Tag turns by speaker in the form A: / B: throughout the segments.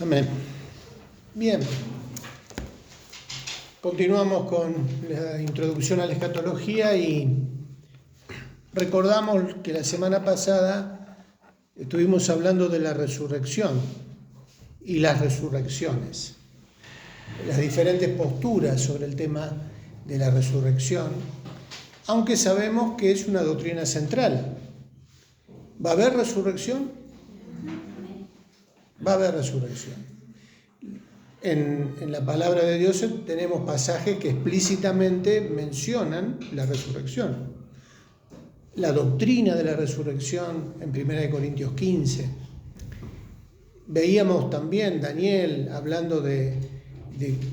A: Amén. Bien. Continuamos con la introducción a la escatología y recordamos que la semana pasada estuvimos hablando de la resurrección y las resurrecciones, las diferentes posturas sobre el tema de la resurrección, aunque sabemos que es una doctrina central. ¿Va a haber resurrección? Va a haber resurrección. En la palabra de Dios tenemos pasajes que explícitamente mencionan la resurrección. La doctrina de la resurrección en 1 Corintios 15. Veíamos también Daniel hablando de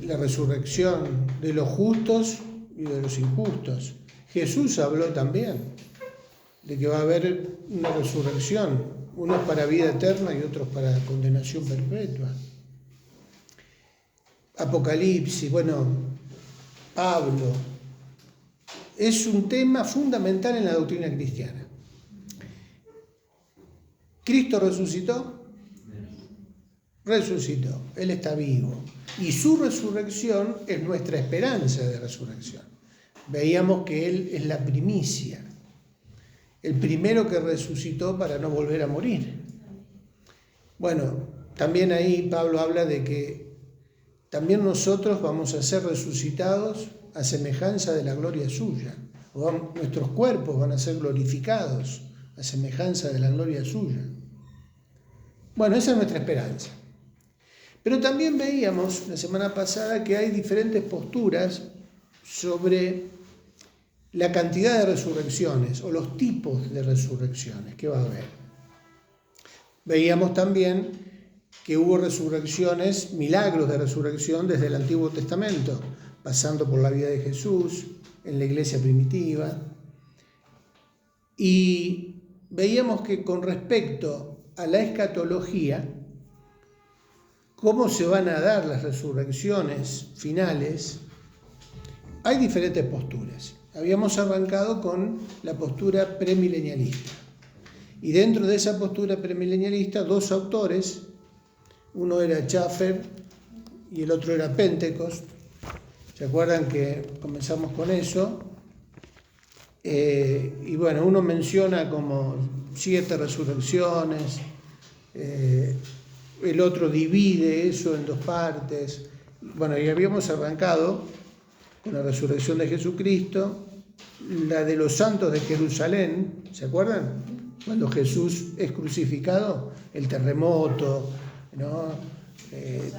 A: la resurrección de los justos y de los injustos. Jesús habló también de que va a haber una resurrección, unos para vida eterna y otros para condenación perpetua. Apocalipsis, Pablo, es un tema fundamental en la doctrina cristiana. ¿Cristo resucitó? Resucitó, Él está vivo. Y su resurrección es nuestra esperanza de resurrección. Veíamos que Él es la primicia, el primero que resucitó para no volver a morir. También ahí Pablo habla de que también nosotros vamos a ser resucitados a semejanza de la gloria suya. Nuestros cuerpos van a ser glorificados a semejanza de la gloria suya. Esa es nuestra esperanza. Pero también veíamos la semana pasada que hay diferentes posturas sobre la cantidad de resurrecciones o los tipos de resurrecciones que va a haber. Veíamos también que hubo resurrecciones, milagros de resurrección desde el Antiguo Testamento, pasando por la vida de Jesús, en la iglesia primitiva. Y veíamos que con respecto a la escatología, cómo se van a dar las resurrecciones finales, hay diferentes posturas. Habíamos arrancado con la postura premilenialista. Y dentro de esa postura premilenialista, dos autores, uno era Schaffer y el otro era Pentecost. ¿Se acuerdan que comenzamos con eso? Uno menciona como 7 resurrecciones, el otro divide eso en 2 partes. Y habíamos arrancado con la resurrección de Jesucristo, la de los santos de Jerusalén, ¿se acuerdan? Cuando Jesús es crucificado, el terremoto, ¿no?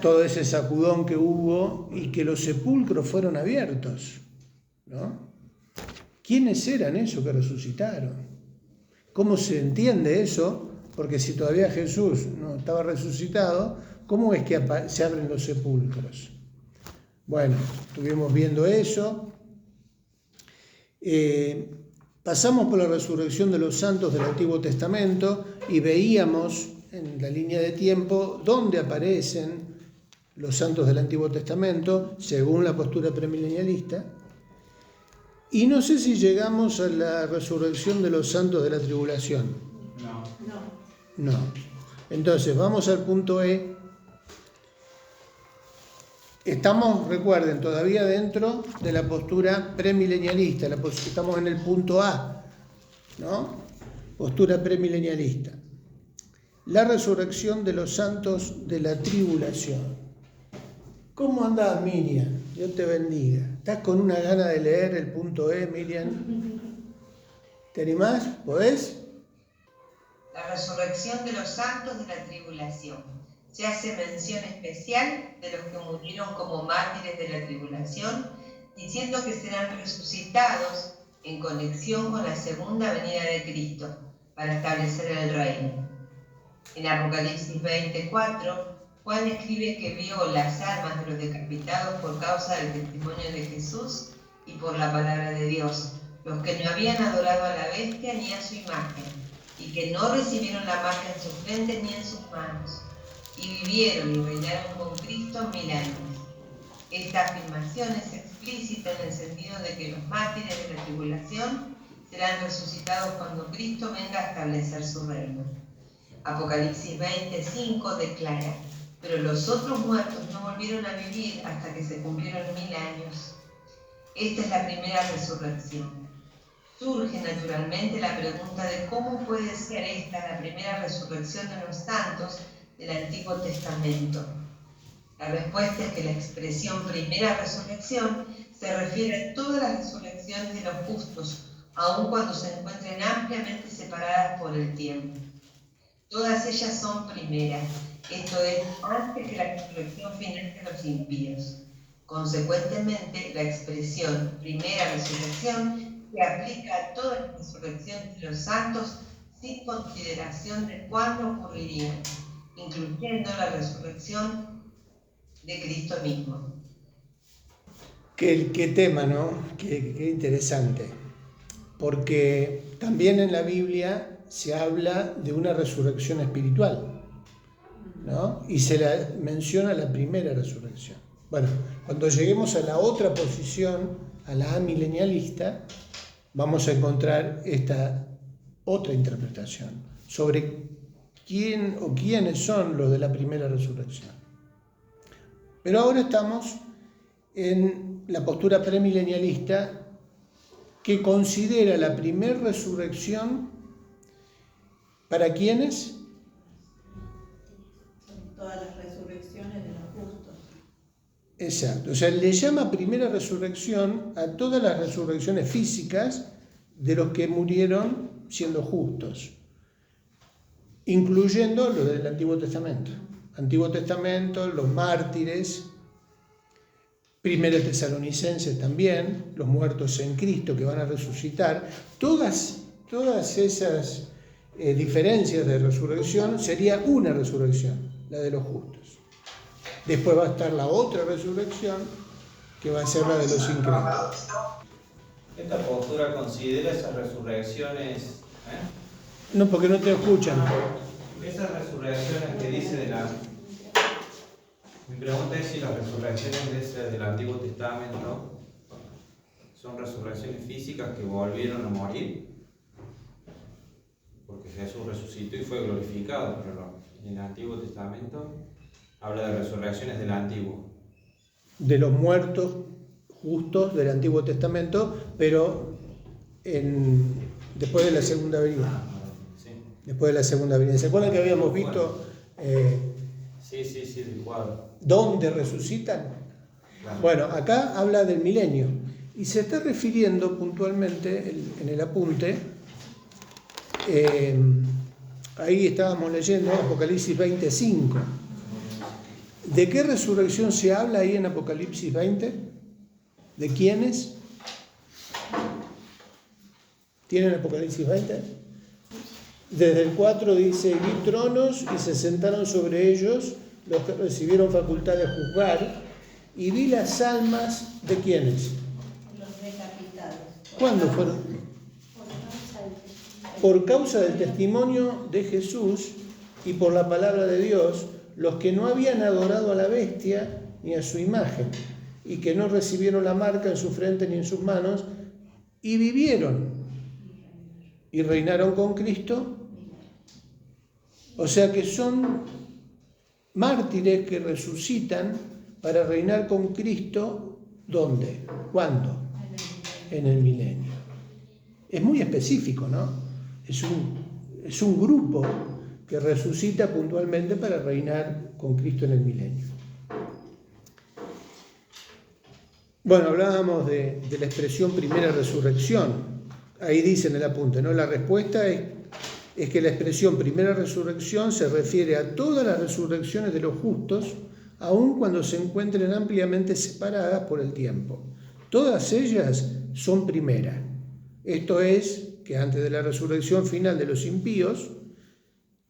A: Todo ese sacudón que hubo y que los sepulcros fueron abiertos, ¿no? ¿Quiénes eran esos que resucitaron? ¿Cómo se entiende eso? Porque si todavía Jesús no estaba resucitado, ¿cómo es que se abren los sepulcros? Estuvimos viendo eso. Pasamos por la resurrección de los santos del Antiguo Testamento y veíamos en la línea de tiempo dónde aparecen los santos del Antiguo Testamento, según la postura premilenialista. Y no sé si llegamos a la resurrección de los santos de la tribulación. No. Entonces, vamos al punto E. Estamos, recuerden, todavía dentro de la postura premilenialista. Estamos en el punto A, ¿no? Postura premilenialista. La resurrección de los santos de la tribulación. ¿Cómo andás, Miriam? Dios te bendiga. ¿Estás con una gana de leer el punto E, Miriam? ¿Te animás? ¿Podés?
B: La resurrección de los santos de la tribulación. Se hace mención especial de los que murieron como mártires de la tribulación, diciendo que serán resucitados en conexión con la segunda venida de Cristo para establecer el reino. En Apocalipsis 24, Juan escribe que vio las almas de los decapitados por causa del testimonio de Jesús y por la palabra de Dios, los que no habían adorado a la bestia ni a su imagen, y que no recibieron la marca en sus frentes ni en sus manos, y vivieron y reinaron con Cristo 1000 años. Esta afirmación es explícita en el sentido de que los mártires de la tribulación serán resucitados cuando Cristo venga a establecer su reino. Apocalipsis 25 declara: pero los otros muertos no volvieron a vivir hasta que se cumplieron 1000 años. Esta es la primera resurrección. Surge naturalmente la pregunta de cómo puede ser esta la primera resurrección de los santos del Antiguo Testamento. La respuesta es que la expresión primera resurrección se refiere a todas las resurrecciones de los justos, aun cuando se encuentren ampliamente separadas por el tiempo. Todas ellas son primeras, esto es, antes que la resurrección final de los impíos. Consecuentemente, la expresión primera resurrección se aplica a todas las resurrecciones de los santos sin consideración de cuándo ocurrirían, incluyendo la resurrección de Cristo mismo.
A: Qué tema, ¿no? Qué interesante. Porque también en la Biblia se habla de una resurrección espiritual, ¿no? Y se la menciona la primera resurrección. Bueno, cuando lleguemos a la otra posición, a la amilenialista, vamos a encontrar esta otra interpretación sobre quién o quiénes son los de la primera resurrección. Pero ahora estamos en la postura premilenialista que considera la primera resurrección ¿para quiénes?
C: Todas las resurrecciones de los justos.
A: Exacto, o sea, le llama primera resurrección a todas las resurrecciones físicas de los que murieron siendo justos, incluyendo los del Antiguo Testamento. Antiguo Testamento, los mártires, Primera Tesalonicenses también, los muertos en Cristo que van a resucitar, todas esas diferencias de resurrección sería una resurrección, la de los justos. Después va a estar la otra resurrección, que va a ser la de los incrédulos.
D: ¿Esta postura considera esas resurrecciones?
A: No, porque no te escuchan.
D: Esas resurrecciones que dice de la... Mi pregunta es si las resurrecciones del Antiguo Testamento son resurrecciones físicas que volvieron a morir, porque Jesús resucitó y fue glorificado, pero en el Antiguo Testamento habla de resurrecciones del Antiguo.
A: De los muertos justos del Antiguo Testamento, pero después de la segunda venida.
D: Sí.
A: Después de la segunda venida. ¿Se acuerdan que habíamos visto
D: Sí, del cuadro.
A: dónde resucitan?
D: Claro.
A: Bueno, acá habla del milenio y se está refiriendo puntualmente en el apunte. Ahí estábamos leyendo Apocalipsis 20:5. ¿De qué resurrección se habla ahí en Apocalipsis 20? ¿De quiénes? ¿Tienen Apocalipsis 20? Desde el 4 dice, vi tronos y se sentaron sobre ellos los que recibieron facultad de juzgar, y vi las almas de quiénes.
C: Los decapitados.
A: ¿Cuándo fueron? Por causa del testimonio de Jesús y por la palabra de Dios, los que no habían adorado a la bestia ni a su imagen, y que no recibieron la marca en su frente ni en sus manos, y vivieron y reinaron con Cristo. O sea que son mártires que resucitan para reinar con Cristo. ¿Dónde? ¿Cuándo? En el milenio. Es muy específico, ¿no? Es un grupo que resucita puntualmente para reinar con Cristo en el milenio. Bueno, hablábamos de la expresión primera resurrección. Ahí dice en el apunte, ¿no? La respuesta es que la expresión primera resurrección se refiere a todas las resurrecciones de los justos, aun cuando se encuentren ampliamente separadas por el tiempo. Todas ellas son primera. Esto es, que antes de la resurrección final de los impíos,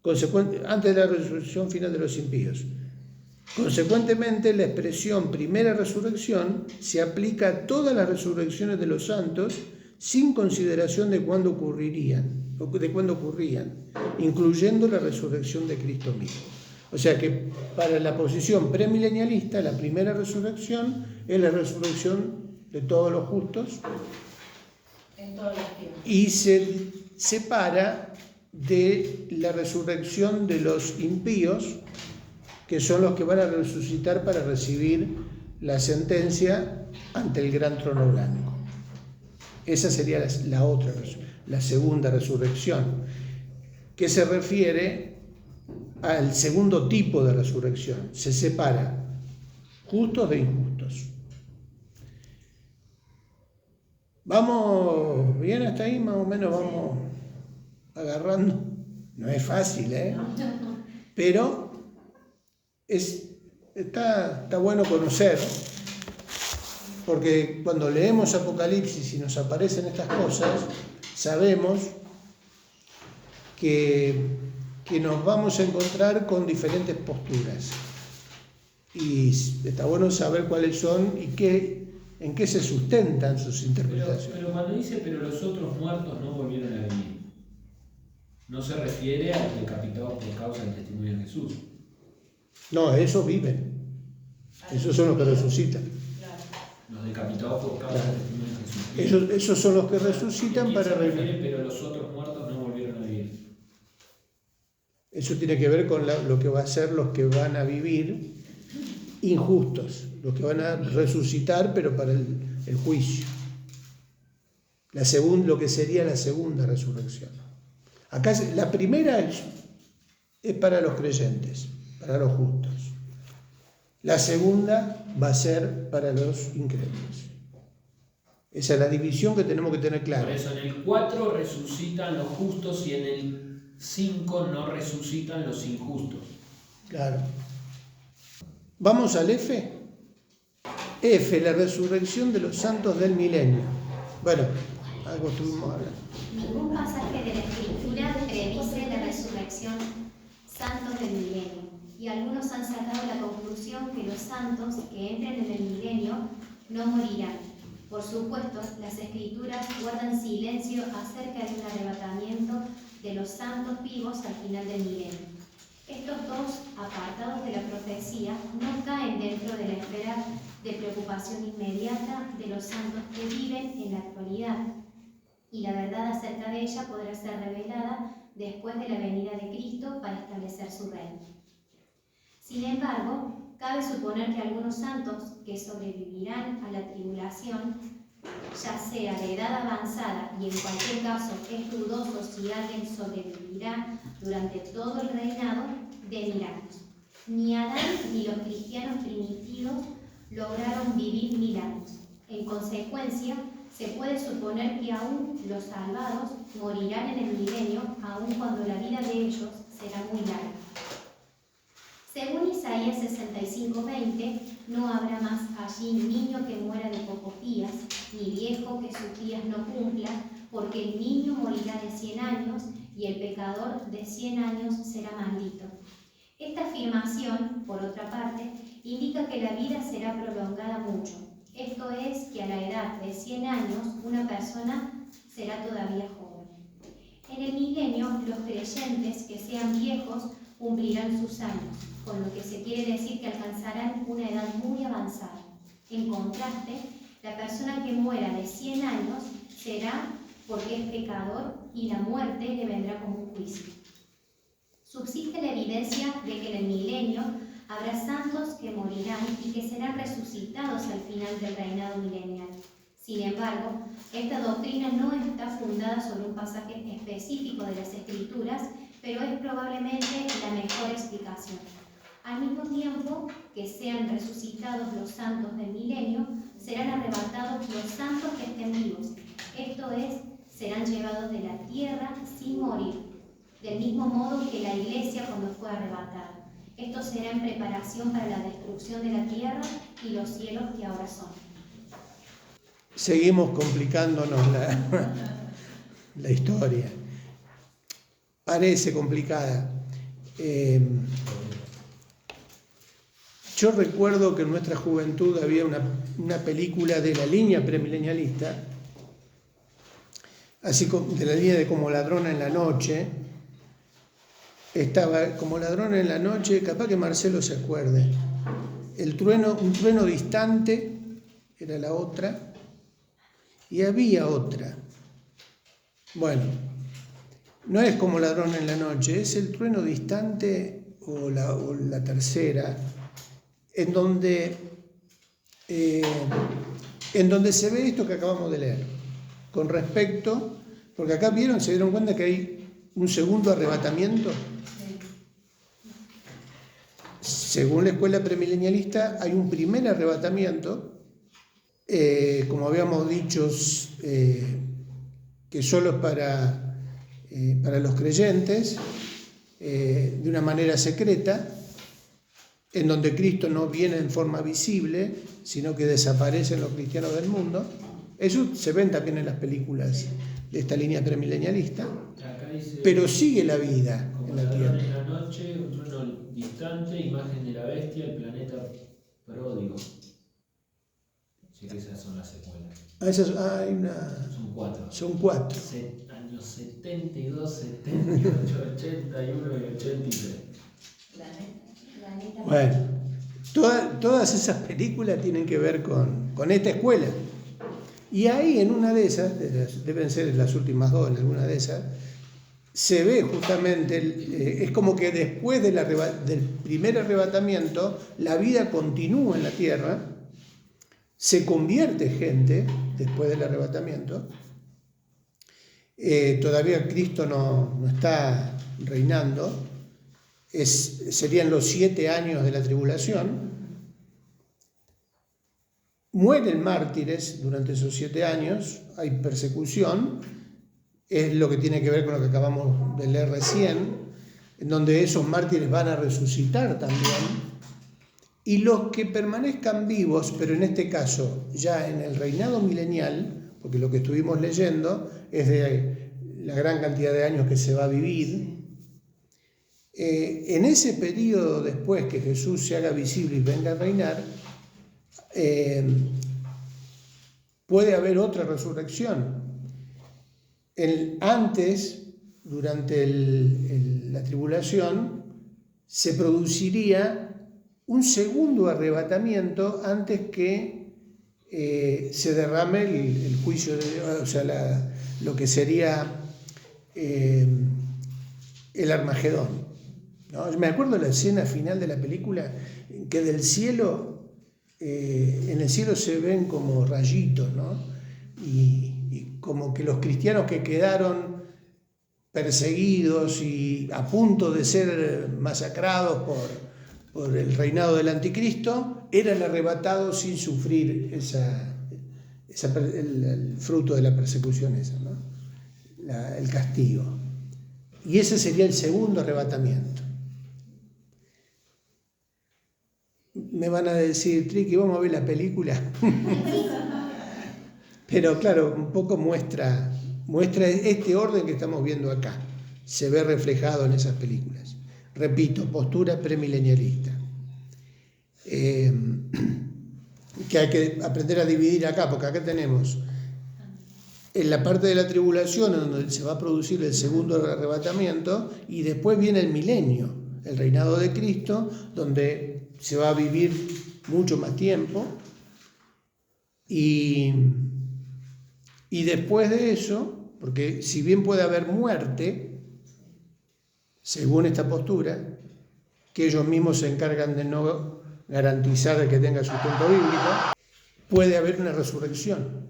A: consecuentemente, la expresión primera resurrección se aplica a todas las resurrecciones de los santos sin consideración de cuándo ocurrían, incluyendo la resurrección de Cristo mismo. O sea que para la posición premilenialista, la primera resurrección es la resurrección de todos los justos
C: En todos los tiempos.
A: y se separa de la resurrección de los impíos que son los que van a resucitar para recibir la sentencia ante el gran trono blanco. Esa sería la otra, la segunda resurrección, que se refiere al segundo tipo de resurrección. Se separa justos de injustos. ¿Vamos bien hasta ahí? Más o menos vamos agarrando. No es fácil, pero está bueno conocer, porque cuando leemos Apocalipsis y nos aparecen estas cosas, sabemos que nos vamos a encontrar con diferentes posturas. Y está bueno saber cuáles son y en qué se sustentan sus interpretaciones.
E: Pero cuando dice, pero los otros muertos no volvieron a vivir, no se refiere a los decapitados por causa del testimonio de Jesús.
A: No, esos viven. Esos son los que resucitan.
E: Los decapitados por causa del testimonio de Jesús.
A: Esos son los que resucitan para reinar.
E: Pero los otros muertos no volvieron a vivir.
A: Eso tiene que ver con lo que va a ser los que van a vivir injustos, los que van a resucitar, pero para el juicio. Lo que sería la segunda resurrección. Acá la primera es para los creyentes, para los justos. La segunda va a ser para los incrédulos. Esa es la división que tenemos que tener clara.
E: Por eso en el 4 resucitan los justos y en el 5 no resucitan los injustos.
A: Claro. ¿Vamos al F? F, la resurrección de los santos del milenio. Bueno, algo estuvimos hablando.
F: Ningún pasaje de la Escritura predice la resurrección santos del milenio, y algunos han sacado la conclusión que los santos que entren en el milenio no morirán. Por supuesto, las Escrituras guardan silencio acerca de un arrebatamiento de los santos vivos al final del milenio. Estos dos apartados de la profecía no caen dentro de la esfera de preocupación inmediata de los santos que viven en la actualidad, y la verdad acerca de ella podrá ser revelada después de la venida de Cristo para establecer su reino. Sin embargo, cabe suponer que algunos santos que sobrevivirán a la tribulación, ya sea de edad avanzada, y en cualquier caso es dudoso si alguien sobrevivirá durante todo el reinado de 1000 años. Ni Adán ni los cristianos primitivos lograron vivir 1000 años. En consecuencia, se puede suponer que aún los salvados morirán en el milenio, aun cuando la vida de ellos será muy larga. Según Isaías 65:20, no habrá más allí niño que muera de pocos días, ni viejo que sus días no cumpla, porque el niño morirá de 100 años y el pecador de 100 años será maldito. Esta afirmación, por otra parte, indica que la vida será prolongada mucho. Esto es, que a la edad de 100 años una persona será todavía joven. En el milenio, los creyentes que sean viejos cumplirán sus años, con lo que se quiere decir que alcanzarán una edad muy avanzada. En contraste, la persona que muera de 100 años será porque es pecador y la muerte le vendrá como un juicio. Subsiste la evidencia de que en el milenio habrá santos que morirán y que serán resucitados al final del reinado milenial. Sin embargo, esta doctrina no está fundada sobre un pasaje específico de las Escrituras, pero es probablemente la mejor explicación. Al mismo tiempo que sean resucitados los santos del milenio, serán arrebatados los santos que estén vivos. Esto es, serán llevados de la tierra sin morir, del mismo modo que la iglesia cuando fue arrebatada. Esto será en preparación para la destrucción de la tierra y los cielos que ahora son.
A: Seguimos complicándonos la historia. Parece complicada. Yo recuerdo que en nuestra juventud había una película de la línea premilenialista, así como de la línea de Como ladrona en la noche. Estaba Como ladrona en la noche, capaz que Marcelo se acuerde. Un trueno distante era la otra, y había otra. Bueno, no es Como ladrona en la noche, es El trueno distante, o la tercera, en donde se ve esto que acabamos de leer, con respecto, porque acá se dieron cuenta que hay un segundo arrebatamiento. Según la escuela premilenialista, hay un primer arrebatamiento, como habíamos dicho, que solo es para los creyentes, de una manera secreta, en donde Cristo no viene en forma visible, sino que desaparecen los cristianos del mundo. Eso se ven también en las películas de esta línea premilenialista, pero sigue la vida
E: como
A: en la tierra.
E: En la noche, un trueno distante, imagen de la bestia, el planeta pródigo. Sí, que esas son las secuelas. Son 4.
A: Son 4.
E: Años 72, 78, 81 y 83.
A: Bueno, todas esas películas tienen que ver con esta escuela. Y ahí en una de esas, deben ser las últimas 2, en alguna de esas, se ve justamente, es como que después del primer arrebatamiento, la vida continúa en la tierra, se convierte gente después del arrebatamiento. Todavía Cristo no está reinando, serían los 7 años de la tribulación. Mueren mártires durante esos 7 años, hay persecución, es lo que tiene que ver con lo que acabamos de leer recién, en donde esos mártires van a resucitar también, y los que permanezcan vivos, pero en este caso ya en el reinado milenial, porque lo que estuvimos leyendo es de la gran cantidad de años que se va a vivir, en ese periodo después que Jesús se haga visible y venga a reinar, puede haber otra resurrección. Antes, durante la tribulación, se produciría un segundo arrebatamiento antes que se derrame el juicio de Dios, o sea, lo que sería el Armagedón, ¿no? Me acuerdo de la escena final de la película, que del cielo, en el cielo se ven como rayitos, ¿no? Y como que los cristianos que quedaron perseguidos y a punto de ser masacrados por el reinado del anticristo, eran arrebatados sin sufrir el fruto de la persecución esa, ¿no? El castigo. Y ese sería el segundo arrebatamiento. Me van a decir, Triqui, vamos a ver la película. Pero claro, un poco muestra este orden que estamos viendo acá. Se ve reflejado en esas películas. Repito, postura premilenialista. Que hay que aprender a dividir acá, porque acá tenemos en la parte de la tribulación, en donde se va a producir el segundo arrebatamiento, y después viene el milenio, el reinado de Cristo, donde se va a vivir mucho más tiempo, y después de eso, porque si bien puede haber muerte, según esta postura, que ellos mismos se encargan de no garantizar que tenga sustento bíblico, puede haber una resurrección,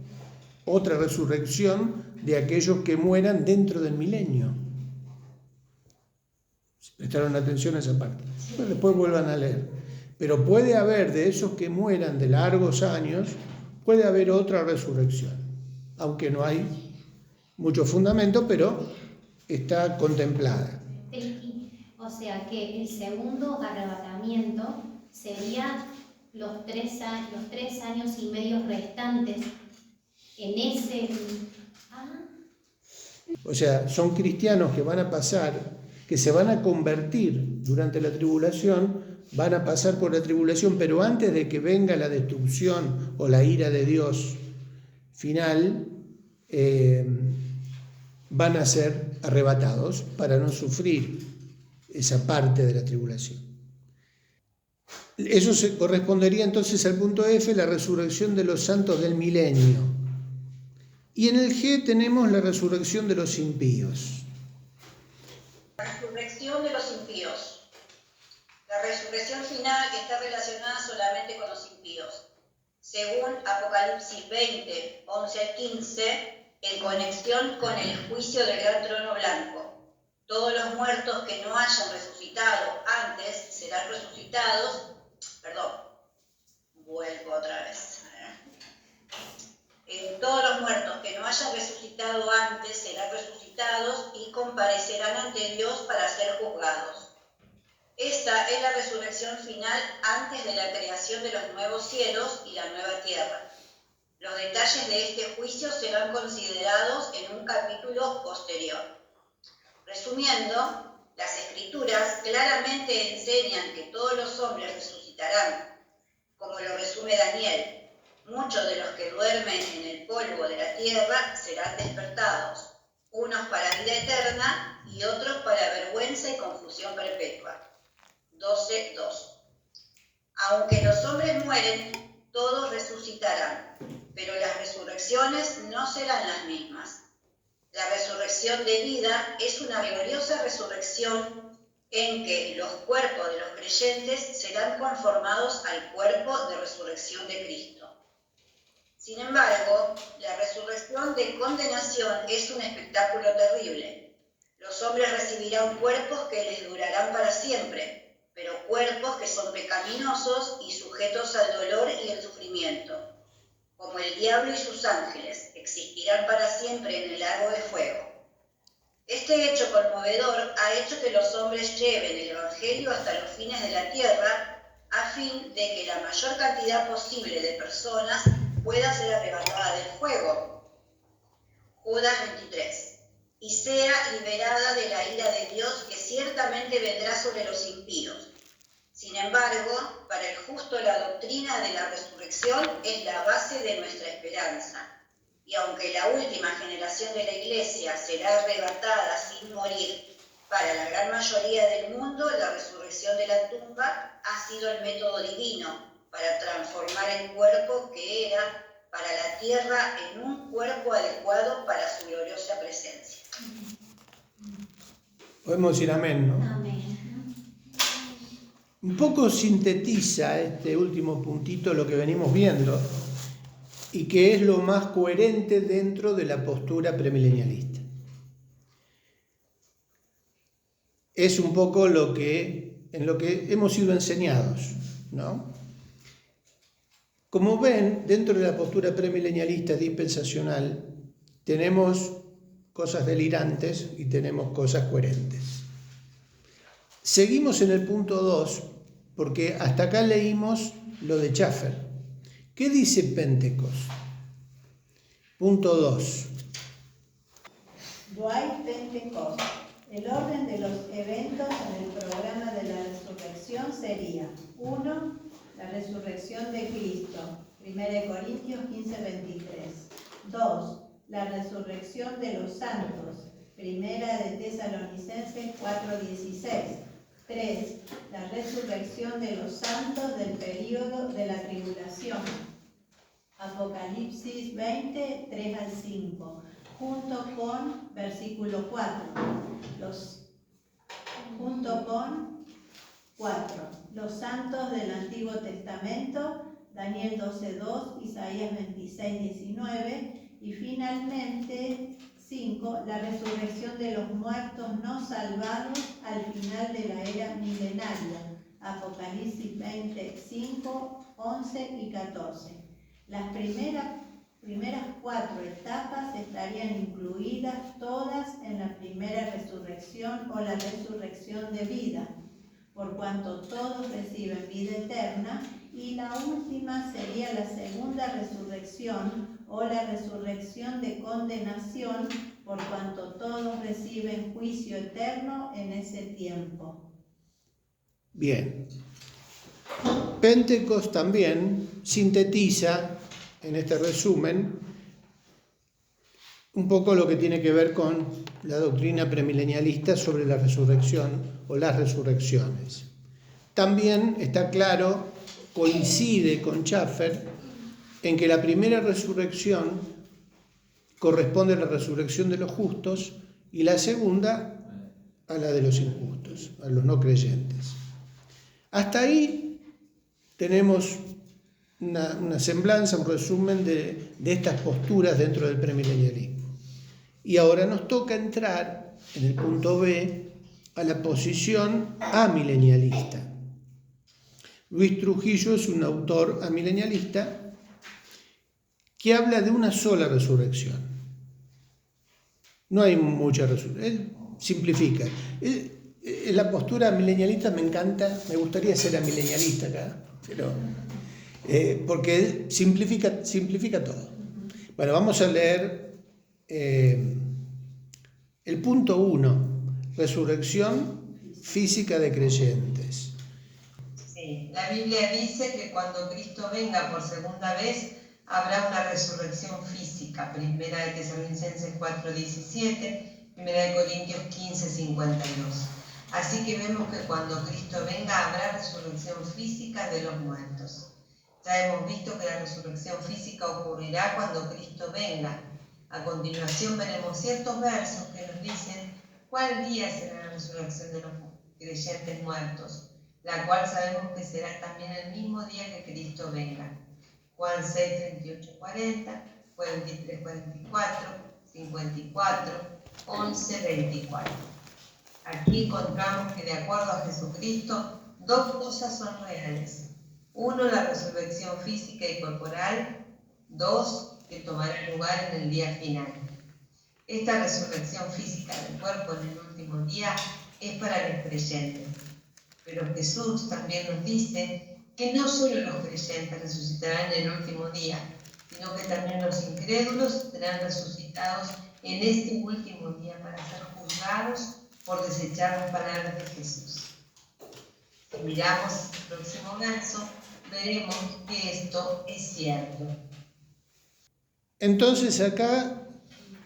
A: otra resurrección de aquellos que mueran dentro del milenio. Prestaron atención a esa parte. Bueno, después vuelvan a leer. Pero puede haber de esos que mueran de largos años, puede haber otra resurrección, aunque no hay mucho fundamento, pero está contemplada.
F: O sea que el segundo arrebatamiento sería los 3 años y medio restantes en ese...
A: O sea, son cristianos que van a pasar, que se van a convertir durante la tribulación, van a pasar por la tribulación, pero antes de que venga la destrucción o la ira de Dios final, van a ser arrebatados para no sufrir esa parte de la tribulación. Eso se correspondería entonces al punto F, la resurrección de los santos del milenio. Y en el G tenemos la resurrección de los impíos.
B: La resurrección de los impíos.
G: resurrección final está relacionada solamente con los impíos. Según Apocalipsis 20, 11 al 15, en conexión con el juicio del gran trono blanco, todos los muertos que no hayan resucitado antes serán resucitados. Vuelvo otra vez. Todos los muertos que no hayan resucitado antes serán resucitados y comparecerán ante Dios para ser juzgados. Esta es la resurrección final antes de la creación de los nuevos cielos y la nueva tierra. Los detalles de este juicio serán considerados en un capítulo posterior. Resumiendo, las Escrituras claramente enseñan que todos los hombres resucitarán, como lo resume Daniel. Muchos de los que duermen en el polvo de la tierra serán despertados, unos para vida eterna y otros para vergüenza y confusión perpetua. 12:2. Aunque los hombres mueren, todos resucitarán, pero las resurrecciones no serán las mismas. La resurrección de vida es una gloriosa resurrección en que los cuerpos de los creyentes serán conformados al cuerpo de resurrección de Cristo. Sin embargo, la resurrección de condenación es un espectáculo terrible. Los hombres recibirán cuerpos que les durarán para siempre, pero cuerpos que son pecaminosos y sujetos al dolor y el sufrimiento. Como el diablo y sus ángeles, existirán para siempre en el lago de fuego. Este hecho conmovedor ha hecho que los hombres lleven el Evangelio hasta los fines de la tierra, a fin de que la mayor cantidad posible de personas pueda ser arrebatada del fuego. Judas 23. Y sea liberada de la ira de Dios que ciertamente vendrá sobre los impíos. Sin embargo, para el justo la doctrina de la resurrección es la base de nuestra esperanza. Y aunque la última generación de la Iglesia será arrebatada sin morir, para la gran mayoría del mundo la resurrección de la tumba ha sido el método divino para transformar el cuerpo que era para la tierra en un cuerpo adecuado para su gloriosa presencia.
A: Podemos decir amén, ¿no?
F: Amén.
A: Un poco sintetiza este último puntito lo que venimos viendo y que es lo más coherente dentro de la postura premilenialista. Es un poco en lo que hemos sido enseñados, ¿no? Como ven, dentro de la postura premilenialista dispensacional tenemos cosas delirantes y tenemos cosas coherentes. Seguimos en el punto 2, porque hasta acá leímos lo de Schaffer. ¿Qué dice Pentecostés? Punto 2.
C: Dwight Pentecostés. El orden de los eventos en el programa de la resurrección sería: 1. La resurrección de Cristo, 1 Corintios 15:23. 2. La resurrección de los santos, 1 de Tesalonicenses 4:16. 3. La resurrección de los santos del período de la tribulación, Apocalipsis 20, 3 al 5, junto con versículo 4. Los santos del Antiguo Testamento, Daniel 12:2, Isaías 26:19, y finalmente 5. La resurrección de los muertos no salvados al final de la era milenaria, Apocalipsis 25, 11 y 14. Las primeras 4 etapas estarían incluidas todas en la primera resurrección o la resurrección de vida, por cuanto todos reciben vida eterna, y la última sería la segunda resurrección o la resurrección de condenación, por cuanto todos reciben juicio eterno en ese tiempo.
A: Bien. Pentecostés también sintetiza en este resumen un poco lo que tiene que ver con la doctrina premilenialista sobre la resurrección o las resurrecciones. También está claro, coincide con Schaffer, en que la primera resurrección corresponde a la resurrección de los justos y la segunda a la de los injustos, a los no creyentes. Hasta ahí tenemos una semblanza, un resumen de estas posturas dentro del premilenialismo. Y ahora nos toca entrar en el punto B a la posición amilenialista. Luis Trujillo es un autor amilenialista que habla de una sola resurrección. No hay mucha resurrección. Él simplifica. La postura amilenialista me encanta. Me gustaría ser amilenialista acá, pero porque él simplifica todo. Bueno, vamos a leer el punto 1, resurrección física de creyentes.
B: Sí, la Biblia dice que cuando Cristo venga por segunda vez, habrá una resurrección física. Primera de Tesalonicenses 4:17, Primera de Corintios 15:52. Así que vemos que cuando Cristo venga, habrá resurrección física de los muertos. Ya hemos visto que la resurrección física ocurrirá cuando Cristo venga. A continuación veremos ciertos versos que nos dicen cuál día será la resurrección de los creyentes muertos, la cual sabemos que será también el mismo día que Cristo venga. Juan 6:38-40, Juan 23:44, 54, 11:24. Aquí encontramos que de acuerdo a Jesucristo, dos cosas son reales. Uno, la resurrección física y corporal. Dos, que tomará lugar en el día final. Esta resurrección física del cuerpo en el último día es para los creyentes. Pero Jesús también nos dice que no solo los creyentes resucitarán en el último día, sino que también los incrédulos serán resucitados en este último día para ser juzgados por desechar las palabras de Jesús. Si miramos el próximo verso, veremos que esto es cierto.
A: Entonces acá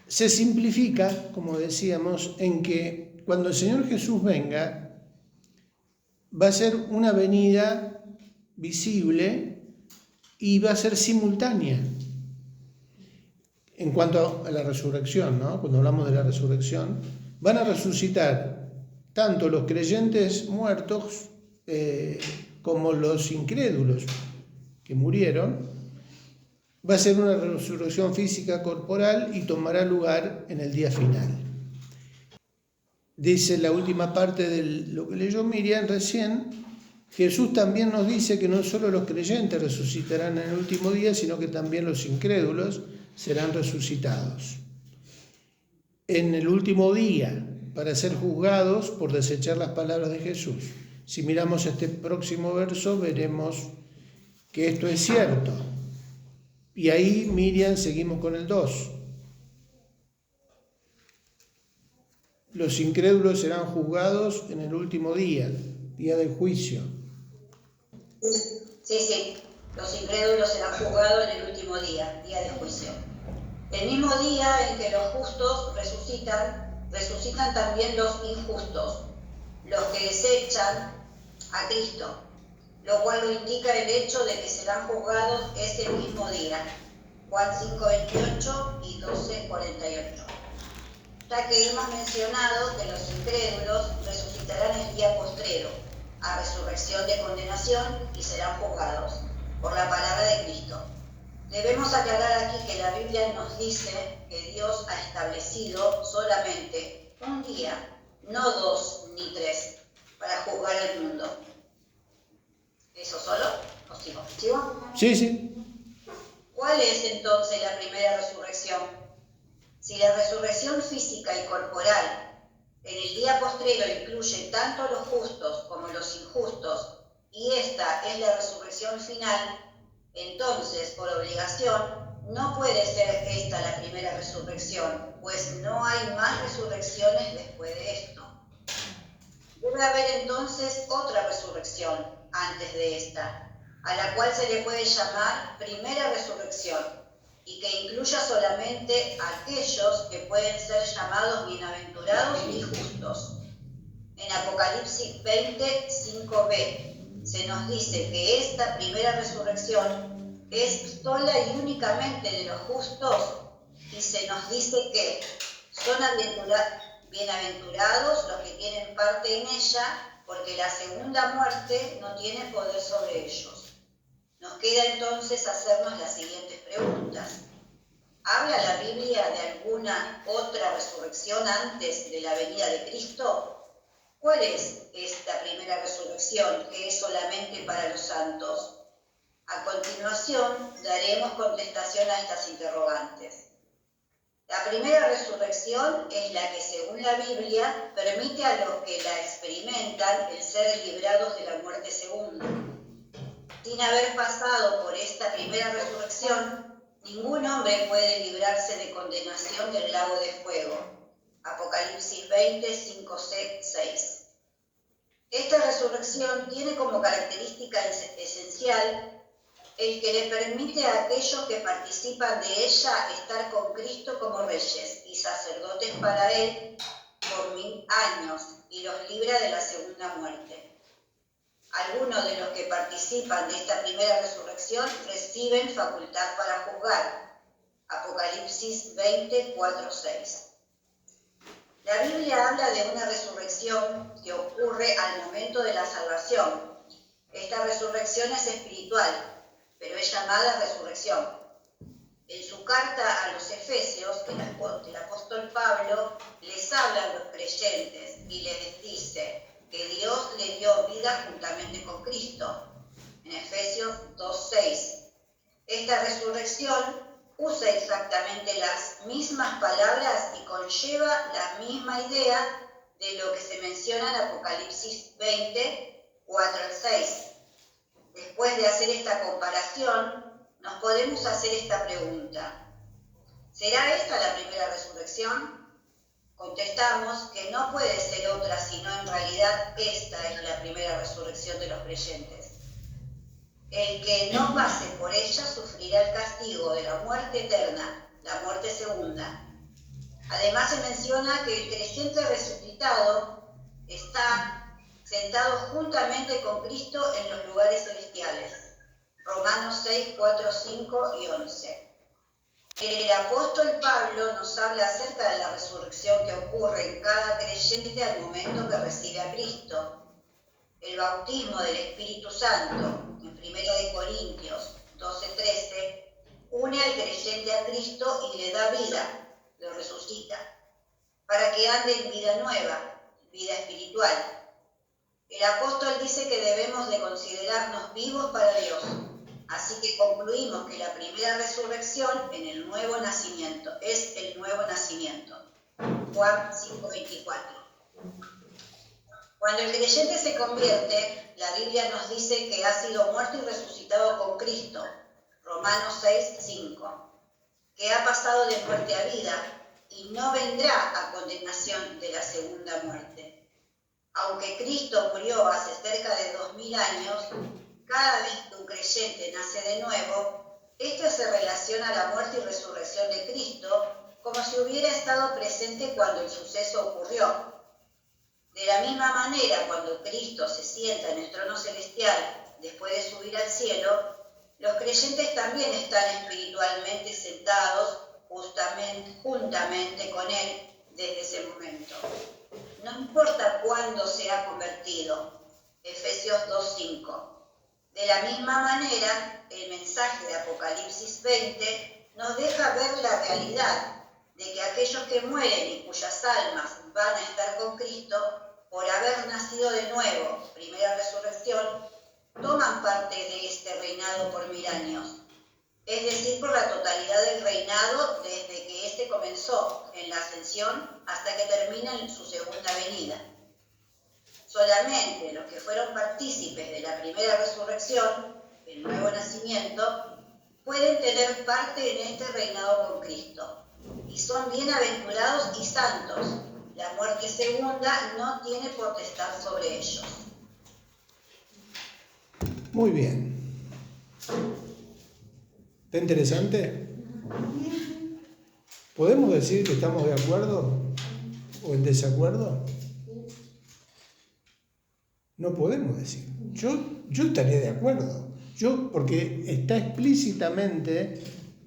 A: se simplifica, como decíamos, en que cuando el Señor Jesús venga, va a ser una venida visible y va a ser simultánea. En cuanto a la resurrección, ¿no? Cuando hablamos de la resurrección, van a resucitar tanto los creyentes muertos como los incrédulos que murieron. Va a ser una resurrección física corporal y tomará lugar en el día final. Dice la última parte de lo que leyó Miriam recién, Jesús también nos dice que no solo los creyentes resucitarán en el último día, sino que también los incrédulos serán resucitados en el último día para ser juzgados por desechar las palabras de Jesús. Si miramos este próximo verso, veremos que esto es cierto. Y ahí, Miriam, seguimos con el 2. Los incrédulos serán juzgados en el último día del juicio.
G: Sí. Los incrédulos serán juzgados en el último día del juicio. El mismo día en que los justos resucitan también los injustos, los que desechan a Cristo, lo cual lo indica el hecho de que serán juzgados ese mismo día. Juan 5:28 y 12:48. Ya que hemos mencionado que los incrédulos resucitarán el día postrero, a resurrección de condenación, y serán juzgados por la palabra de Cristo. Debemos aclarar aquí que la Biblia nos dice que Dios ha establecido solamente un día, no 2 ni 3, para juzgar el mundo. ¿Eso solo? ¿O sigo?
A: Sí.
G: ¿Cuál es entonces la primera resurrección? Si la resurrección física y corporal en el día postrero incluye tanto a los justos como los injustos, y esta es la resurrección final, entonces, por obligación, no puede ser esta la primera resurrección, pues no hay más resurrecciones después de esto. Debe haber entonces otra resurrección antes de esta, a la cual se le puede llamar primera resurrección, y que incluya solamente a aquellos que pueden ser llamados bienaventurados y justos. En Apocalipsis 20:5b se nos dice que esta primera resurrección es sola y únicamente de los justos, y se nos dice que son bienaventurados los que tienen parte en ella, porque la segunda muerte no tiene poder sobre ellos. Nos queda entonces hacernos las siguientes preguntas. ¿Habla la Biblia de alguna otra resurrección antes de la venida de Cristo? ¿Cuál es esta primera resurrección que es solamente para los santos? A continuación, daremos contestación a estas interrogantes. La primera resurrección es la que, según la Biblia, permite a los que la experimentan el ser librados de la muerte segunda. Sin haber pasado por esta primera resurrección, ningún hombre puede librarse de condenación del lago de fuego. Apocalipsis 20, 5, 6. Esta resurrección tiene como característica esencial el que le permite a aquellos que participan de ella estar con Cristo como reyes y sacerdotes para Él por 1000 años y los libra de la segunda muerte. Algunos de los que participan de esta primera resurrección reciben facultad para juzgar. Apocalipsis 20, 4, 6. La Biblia habla de una resurrección que ocurre al momento de la salvación. Esta resurrección es espiritual, pero es llamada resurrección. En su carta a los Efesios, el apóstol Pablo les habla a los creyentes y les dice que Dios le dio vida juntamente con Cristo. En Efesios 2:6. Esta resurrección usa exactamente las mismas palabras y conlleva la misma idea de lo que se menciona en Apocalipsis 20, 4 al 6. Después de hacer esta comparación, nos podemos hacer esta pregunta. ¿Será esta la primera resurrección? Contestamos que no puede ser otra, sino en realidad esta es la primera resurrección de los creyentes. El que no pase por ella sufrirá el castigo de la muerte eterna, la muerte segunda. Además se menciona que el creyente resucitado está sentado juntamente con Cristo en los lugares celestiales. Romanos 6, 4, 5 y 11. El apóstol Pablo nos habla acerca de la resurrección que ocurre en cada creyente al momento que recibe a Cristo. El bautismo del Espíritu Santo, en 1 Corintios 12:13, une al creyente a Cristo y le da vida, lo resucita, para que ande en vida nueva, vida espiritual. El apóstol dice que debemos de considerarnos vivos para Dios, así que concluimos que la primera resurrección en el nuevo nacimiento es el nuevo nacimiento. Juan 5:24. Cuando el creyente se convierte, la Biblia nos dice que ha sido muerto y resucitado con Cristo, Romanos 6, 5, que ha pasado de muerte a vida y no vendrá a condenación de la segunda muerte. Aunque Cristo murió hace cerca de 2000 años, cada vez que un creyente nace de nuevo, esto se relaciona a la muerte y resurrección de Cristo como si hubiera estado presente cuando el suceso ocurrió. De la misma manera, cuando Cristo se sienta en el trono celestial después de subir al cielo, los creyentes también están espiritualmente sentados juntamente con Él desde ese momento. No importa cuándo se ha convertido. Efesios 2:5. De la misma manera, el mensaje de Apocalipsis 20 nos deja ver la realidad de que aquellos que mueren y cuyas almas van a estar con Cristo por haber nacido de nuevo, primera resurrección, toman parte de este reinado por 1000 años, es decir, por la totalidad del reinado desde que éste comenzó en la ascensión hasta que termina en su segunda venida. Solamente los que fueron partícipes de la primera resurrección, el nuevo nacimiento, pueden tener parte en este reinado con Cristo. Y son bienaventurados y santos. La muerte segunda no tiene potestad sobre ellos.
A: Muy bien. ¿Está interesante? ¿Podemos decir que estamos de acuerdo o en desacuerdo? No podemos decir. Yo estaría de acuerdo. Porque está explícitamente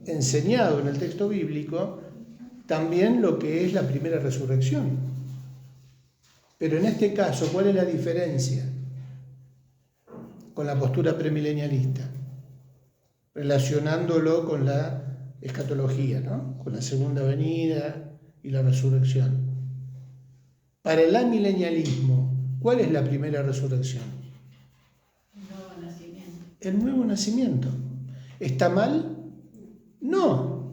A: enseñado en el texto bíblico también lo que es la primera resurrección. Pero en este caso, ¿cuál es la diferencia con la postura premilenialista? Relacionándolo con la escatología, ¿no? Con la segunda venida y la resurrección. Para el amilenialismo, ¿cuál es la primera resurrección?
C: El nuevo nacimiento.
A: El nuevo nacimiento. ¿Está mal? No.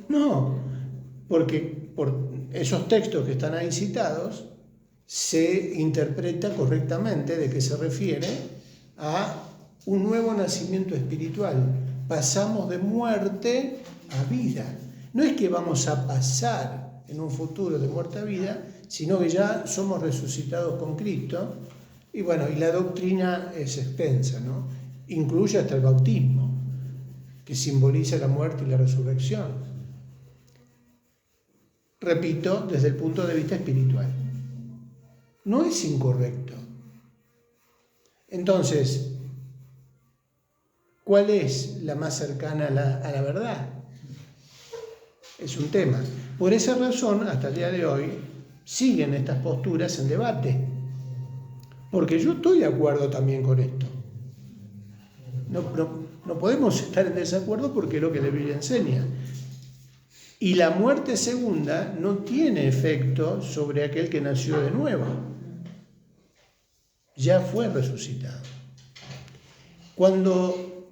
A: No. Porque por esos textos que están ahí citados, se interpreta correctamente de que se refiere a un nuevo nacimiento espiritual. Pasamos de muerte a vida. No es que vamos a pasar en un futuro de muerte a vida, sino que ya somos resucitados con Cristo. Y bueno, y la doctrina es extensa, ¿no? Incluye hasta el bautismo, que simboliza la muerte y la resurrección. Repito, desde el punto de vista espiritual. No es incorrecto. Entonces, ¿cuál es la más cercana a la verdad? Es un tema. Por esa razón, hasta el día de hoy, siguen estas posturas en debate. Porque yo estoy de acuerdo también con esto. No podemos estar en desacuerdo porque es lo que la Biblia enseña. Y la muerte segunda no tiene efecto sobre aquel que nació de nuevo. Ya fue resucitado. Cuando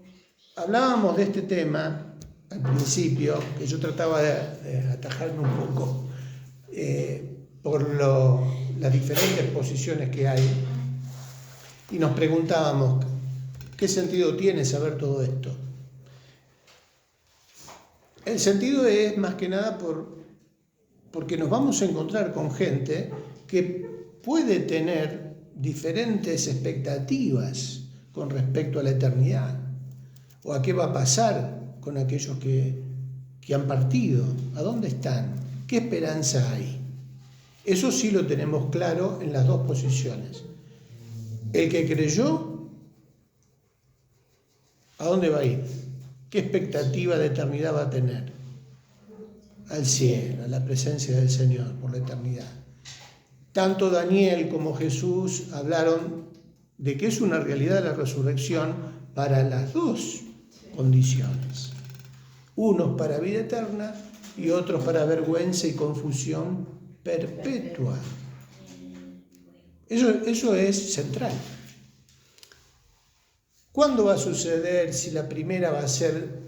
A: hablábamos de este tema al principio, que yo trataba de atajarme un poco por las diferentes posiciones que hay, y nos preguntábamos, ¿qué sentido tiene saber todo esto? El sentido es más que nada porque nos vamos a encontrar con gente que puede tener diferentes expectativas con respecto a la eternidad, o a qué va a pasar con aquellos que han partido, a dónde están, qué esperanza hay. Eso sí lo tenemos claro en las dos posiciones. El que creyó, ¿a dónde va a ir? ¿Qué expectativa de eternidad va a tener? Al cielo, a la presencia del Señor por la eternidad. Tanto Daniel como Jesús hablaron de que es una realidad la resurrección para las dos condiciones. Unos para vida eterna y otros para vergüenza y confusión perpetua. Eso es central. ¿Cuándo va a suceder? Si la primera va a ser,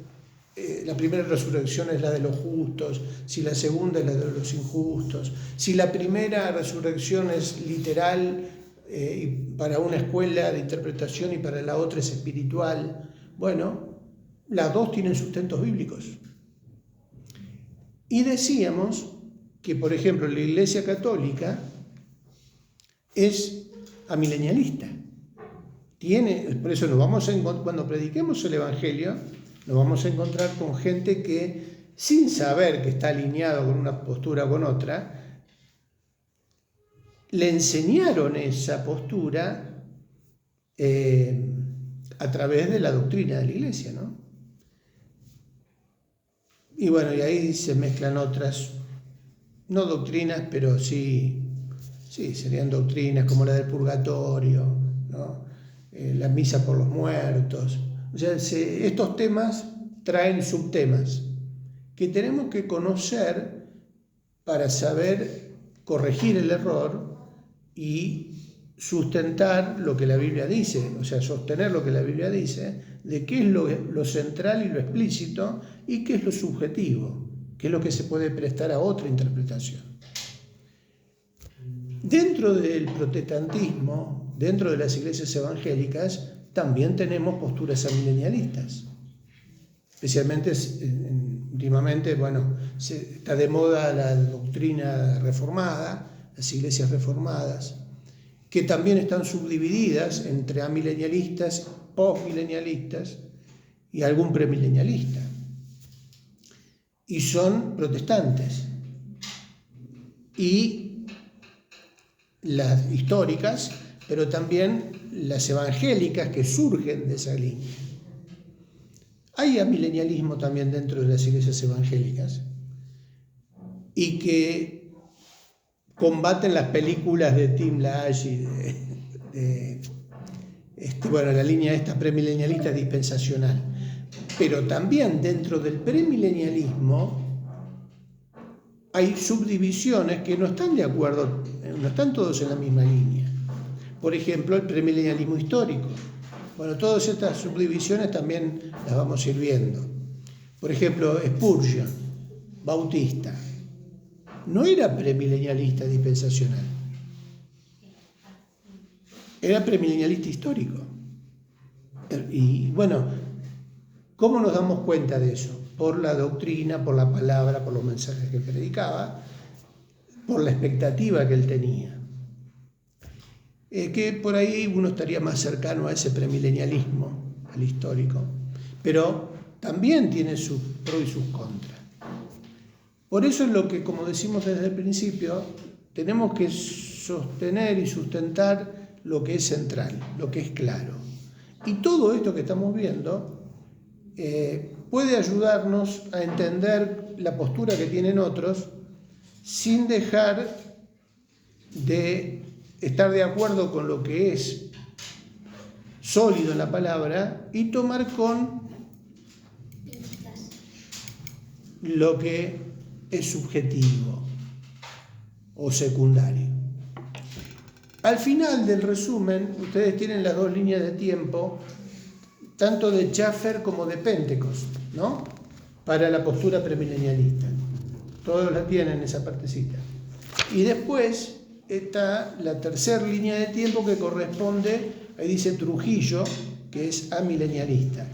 A: la primera resurrección es la de los justos, si la segunda es la de los injustos, si la primera resurrección es literal para una escuela de interpretación y para la otra es espiritual. Bueno, las dos tienen sustentos bíblicos. Y decíamos que, por ejemplo, la Iglesia Católica es amilenialista. Por eso cuando prediquemos el Evangelio, nos vamos a encontrar con gente que, sin saber que está alineado con una postura o con otra, le enseñaron esa postura a través de la doctrina de la Iglesia, ¿no? Y bueno, y ahí se mezclan otras, no doctrinas, pero sí serían doctrinas como la del purgatorio, ¿no? La misa por los muertos. O sea, estos temas traen subtemas que tenemos que conocer para saber corregir el error y sustentar lo que la Biblia dice, o sea, sostener lo que la Biblia dice, de qué es lo central y lo explícito y qué es lo subjetivo, qué es lo que se puede prestar a otra interpretación. Dentro del protestantismo, dentro de las iglesias evangélicas, también tenemos posturas amilenialistas. Especialmente, últimamente, está de moda la doctrina reformada, las iglesias reformadas, que también están subdivididas entre amilenialistas, postmilenialistas y algún premilenialista. Y son protestantes. Y las históricas, pero también las evangélicas que surgen de esa línea. Hay amilenialismo también dentro de las iglesias evangélicas y que combaten las películas de Tim LaHaye y la línea esta premilenialista dispensacional. Pero también dentro del premilenialismo hay subdivisiones que no están de acuerdo, no están todos en la misma línea. Por ejemplo, el premilenialismo histórico. Bueno, todas estas subdivisiones también las vamos a ir viendo. Por ejemplo, Spurgeon, bautista, no era premilenialista dispensacional, era premilenialista histórico. Y bueno, ¿cómo nos damos cuenta de eso? Por la doctrina, por la palabra, por los mensajes que predicaba, por la expectativa que él tenía. Que por ahí uno estaría más cercano a ese premilenialismo, al histórico, pero también tiene sus pros y sus contras. Por eso es lo que, como decimos desde el principio, tenemos que sostener y sustentar lo que es central, lo que es claro. Y todo esto que estamos viendo puede ayudarnos a entender la postura que tienen otros sin dejar de estar de acuerdo con lo que es sólido en la palabra y tomar con lo que es subjetivo o secundario. Al final del resumen, ustedes tienen las dos líneas de tiempo, tanto de Schaffer como de Pentecost, ¿no? Para la postura premilenialista. Todos la tienen esa partecita. Y después está la tercera línea de tiempo que corresponde, ahí dice Trujillo, que es amilenialista.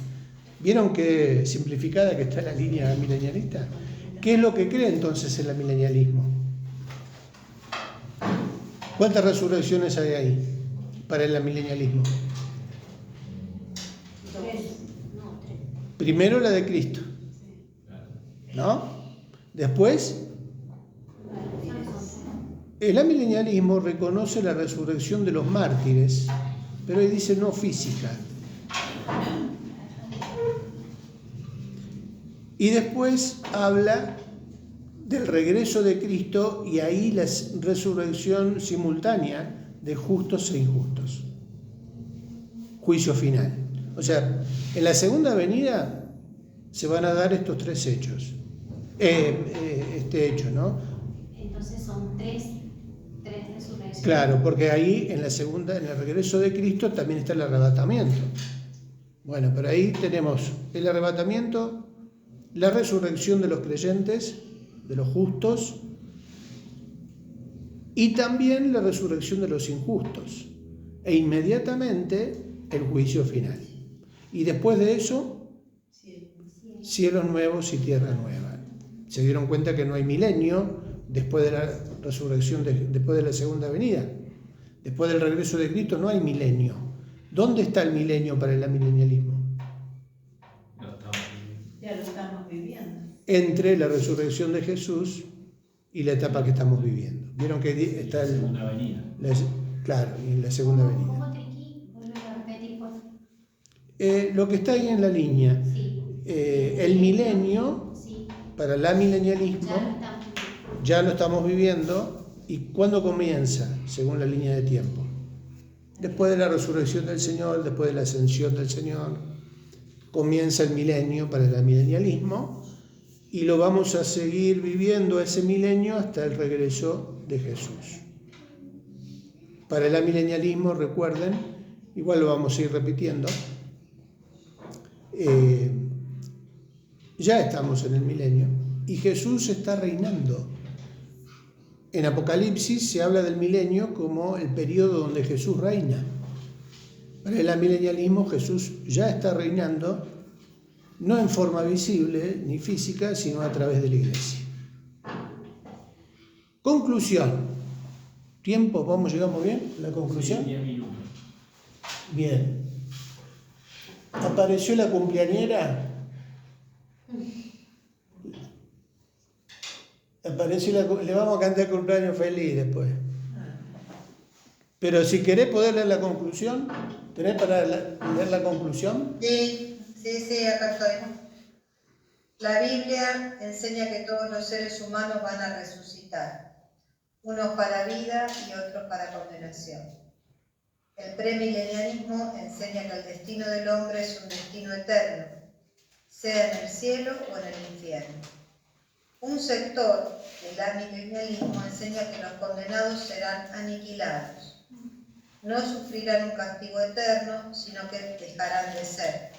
A: ¿Vieron qué simplificada que está la línea amilenialista? ¿Qué es lo que cree entonces el amilenialismo? ¿Cuántas resurrecciones hay ahí para el amilenialismo? Primero la de Cristo, ¿no? Después, el amilenialismo reconoce la resurrección de los mártires, pero ahí dice no física. Y después habla del regreso de Cristo y ahí la resurrección simultánea de justos e injustos. Juicio final. O sea, en la segunda venida se van a dar estos tres hechos. Este hecho, ¿no?
F: Entonces son tres resurrecciones.
A: Claro, porque ahí en la segunda, en el regreso de Cristo también está el arrebatamiento. Bueno, pero ahí tenemos el arrebatamiento, la resurrección de los creyentes, de los justos, y también la resurrección de los injustos. E inmediatamente el juicio final. Y después de eso, cielos nuevos y tierra nueva. Se dieron cuenta que no hay milenio después de la resurrección, después de la segunda venida. Después del regreso de Cristo no hay milenio. ¿Dónde está el milenio para el amilenialismo?
C: Ya lo estamos viviendo.
A: Entre la resurrección de Jesús y la etapa que estamos viviendo. ¿Vieron que está
E: la segunda venida?
A: Claro, en la segunda venida.
F: ¿Cómo Triqui? Vuelve a repetir, por favor.
A: Lo que está ahí en la línea,
F: Sí.
A: el milenio,
F: Sí.
A: para el amilenialismo,
F: Ya lo estamos viviendo.
A: ya lo estamos viviendo. ¿Y cuándo comienza? Según la línea de tiempo. Después de la resurrección del Señor, después de la ascensión del Señor, comienza el milenio para el amilenialismo y lo vamos a seguir viviendo ese milenio hasta el regreso de Jesús. Para el amilenialismo, recuerden, igual lo vamos a ir repitiendo, ya estamos en el milenio y Jesús está reinando. En Apocalipsis se habla del milenio como el periodo donde Jesús reina. Para el amilenialismo Jesús ya está reinando, no en forma visible ni física, sino a través de la iglesia. Conclusión. ¿Tiempo? ¿Vamos? ¿Llegamos bien? ¿La conclusión?
E: 10 minutos.
A: Bien. ¿Apareció la cumpleañera? Le vamos a cantar cumpleaños feliz después. Pero si querés poder leer la conclusión, ¿tenés para leer la conclusión?
H: Sí, acá estoy. La Biblia enseña que todos los seres humanos van a resucitar. unos para vida y otros para condenación. El premilenialismo enseña que el destino del hombre es un destino eterno, sea en el cielo o en el infierno. Un sector del amilenialismo enseña que los condenados serán aniquilados. No sufrirán un castigo eterno, sino que dejarán de ser.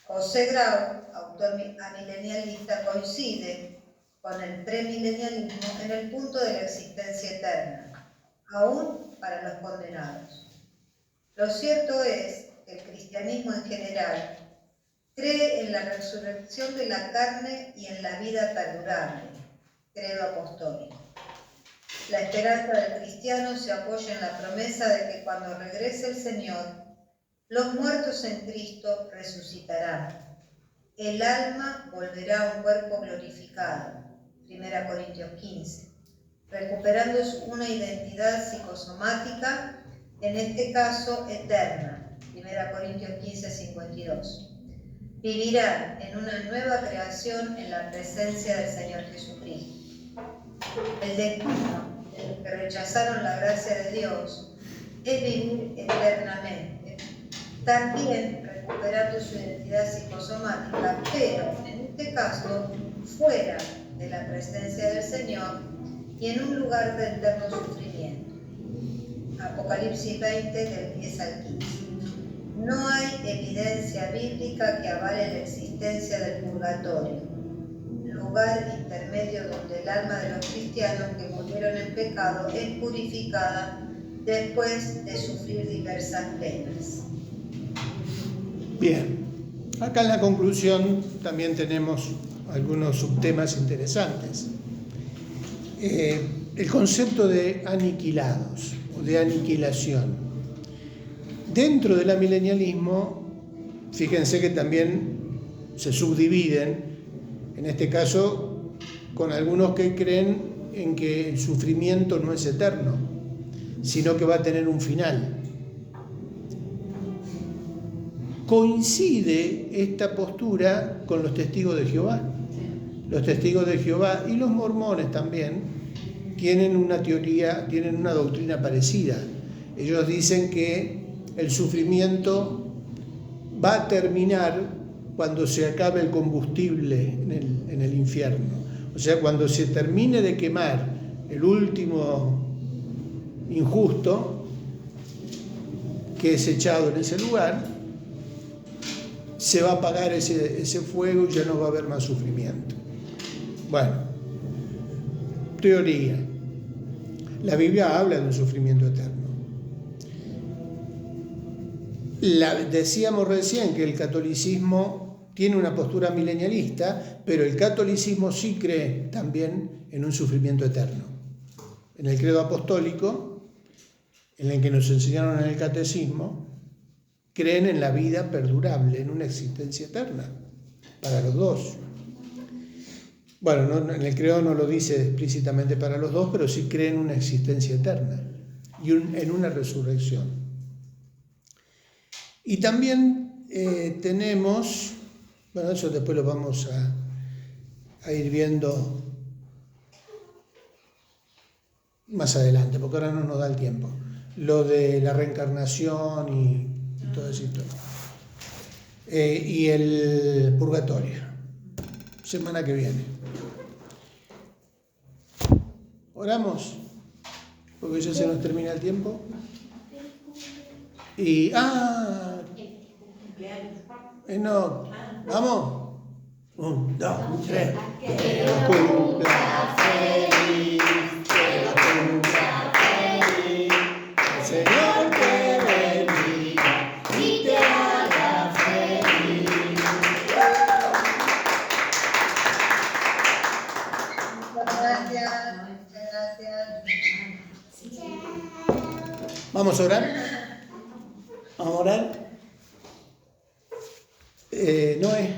H: José Grau, autor amilenialista, coincide con el premilenialismo en el punto de la existencia eterna, aún para los condenados. Lo cierto es que el cristianismo en general cree en la resurrección de la carne y en la vida perdurable, credo apostólico. La esperanza del cristiano se apoya en la promesa de que cuando regrese el Señor, los muertos en Cristo resucitarán. El alma volverá a un cuerpo glorificado, 1 Corintios 15, recuperando una identidad psicosomática, en este caso eterna, 1 Corintios 15, 52. Vivirán en una nueva creación en la presencia del Señor Jesucristo. El destino de los que rechazaron la gracia de Dios es vivir eternamente, también recuperando su identidad psicosomática, pero en este caso fuera de la presencia del Señor y en un lugar de eterno sufrimiento. Apocalipsis 20, del 10 al 15. No hay evidencia bíblica que avale la existencia del purgatorio, lugar intermedio donde el alma de los cristianos que murieron en pecado es purificada después de sufrir diversas penas.
A: Bien, acá en la conclusión también tenemos algunos subtemas interesantes. El concepto de aniquilados o de aniquilación. Dentro del amilenialismo, fíjense que también se subdividen, en este caso, con algunos que creen en que el sufrimiento no es eterno, sino que va a tener un final. Coincide esta postura con los testigos de Jehová. Los testigos de Jehová y los mormones también tienen una teoría, tienen una doctrina parecida. Ellos dicen que el sufrimiento va a terminar cuando se acabe el combustible en el infierno. O sea, cuando se termine de quemar el último injusto que es echado en ese lugar, se va a apagar ese fuego y ya no va a haber más sufrimiento. Bueno, teoría. La Biblia habla de un sufrimiento eterno. Decíamos recién que el catolicismo tiene una postura milenialista, pero el catolicismo sí cree también en un sufrimiento eterno. En el credo apostólico, en el que nos enseñaron en el catecismo, creen en la vida perdurable, en una existencia eterna, para los dos. Bueno, en el credo no lo dice explícitamente para los dos, pero sí creen en una existencia eterna y en una resurrección. Y también tenemos, bueno, eso después lo vamos a ir viendo más adelante, porque ahora no nos da el tiempo, lo de la reencarnación y todo eso. Y el purgatorio, semana que viene. Oramos, porque ya se nos termina el tiempo. Y, no, vamos. 1, 2, 3. Que lo cumpla feliz, que lo cumpla feliz. El Señor te bendiga y te haga feliz.
H: Muchas gracias.
A: Vamos a orar. Vamos a orar. Noé.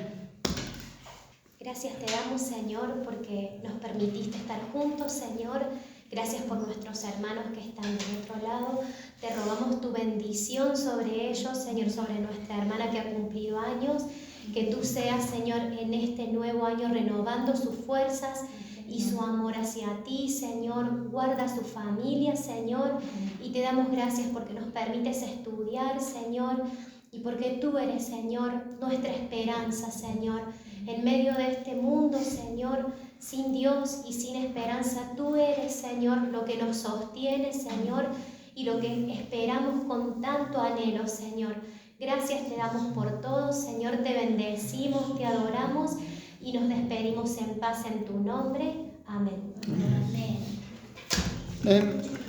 F: Gracias te damos, Señor, porque nos permitiste estar juntos, Señor. Gracias por nuestros hermanos que están del otro lado. Te rogamos tu bendición sobre ellos, Señor, sobre nuestra hermana que ha cumplido años. Que tú seas, Señor, en este nuevo año renovando sus fuerzas y su amor hacia ti, Señor. Guarda a su familia, Señor, y te damos gracias porque nos permites estudiar, Señor, y porque tú eres, Señor, nuestra esperanza, Señor. En medio de este mundo, Señor, sin Dios y sin esperanza, tú eres, Señor, lo que nos sostiene, Señor, y lo que esperamos con tanto anhelo, Señor. Gracias te damos por todo, Señor, te bendecimos, te adoramos y nos despedimos en paz en tu nombre. Amén. Amén.
A: Amén.